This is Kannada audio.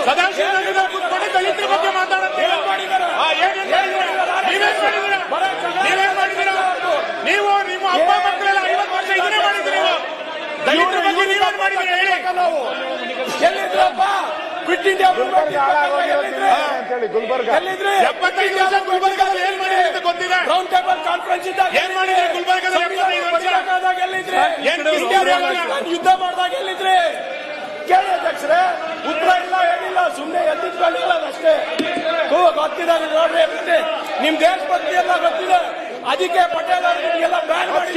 ಸದಾಶಿವನಗರದಲ್ಲಿ ಕೂತ್ಕೊಂಡು ದಲಿತರ ಬಗ್ಗೆ ಮಾತಾಡುತ್ತೀರಾ? ನೀವೇನ್ ಮಾಡಿದ್ದೀರಾ? ನೀವು ನಿಮ್ಮ ಅಪ್ಪ ಮಕ್ಕಳೆಲ್ಲ 50 ವರ್ಷ ಇದನ್ನೇ ಮಾಡಿದ್ದೀರಿ. ನೀವು ದಲಿತರ ಬಗ್ಗೆ ನೀವೇನ್ ಮಾಡಿದ್ದೀರಿ ಹೇಳಿ? ಎಲ್ಲಿದ್ರಪ್ಪ? ಕ್ವಿಟ್ ಇಂಡಿಯಾ ಗುಲ್ಬರ್ಗ 75 ವರ್ಷ ಗುಲ್ಬರ್ಗದಲ್ಲಿ ಏನ್ ಮಾಡಿದ್ರಿ ಅಂತ ಗೊತ್ತಿದೆ. ರೌಂಡ್ ಟೇಬಲ್ ಕಾನ್ಫರೆನ್ಸ್ ಇದ್ದಾಗ ಏನ್ ಮಾಡಿದ್ರಿ ಗುಲ್ಬರ್ಗದಲ್ಲಿ 75 ವರ್ಷ? ಯುದ್ಧ ಮಾಡಿದಾಗ ಎಲ್ಲಿದ್ರಿ? ಕೇಳಿ ಅಧ್ಯಕ್ಷರೇ, ಉತ್ತರ ಇಲ್ಲ ಏನಿಲ್ಲ, ಸುಮ್ಮನೆ ಎದ್ದಿದ್ಕೊಂಡಿಲ್ಲ ಅಷ್ಟೇ. ಗೊತ್ತಿದ್ದಾರೆ ನೋಡ್ರಿ, ನಿಮ್ ದೇಶಭಕ್ತಿ ಎಲ್ಲ ಗೊತ್ತಿದೆ. ಅದಕ್ಕೆ ಪಟೇಲ್ ಅವರಿಗೆಲ್ಲ ಬ್ಯಾನ್ ಮಾಡಿ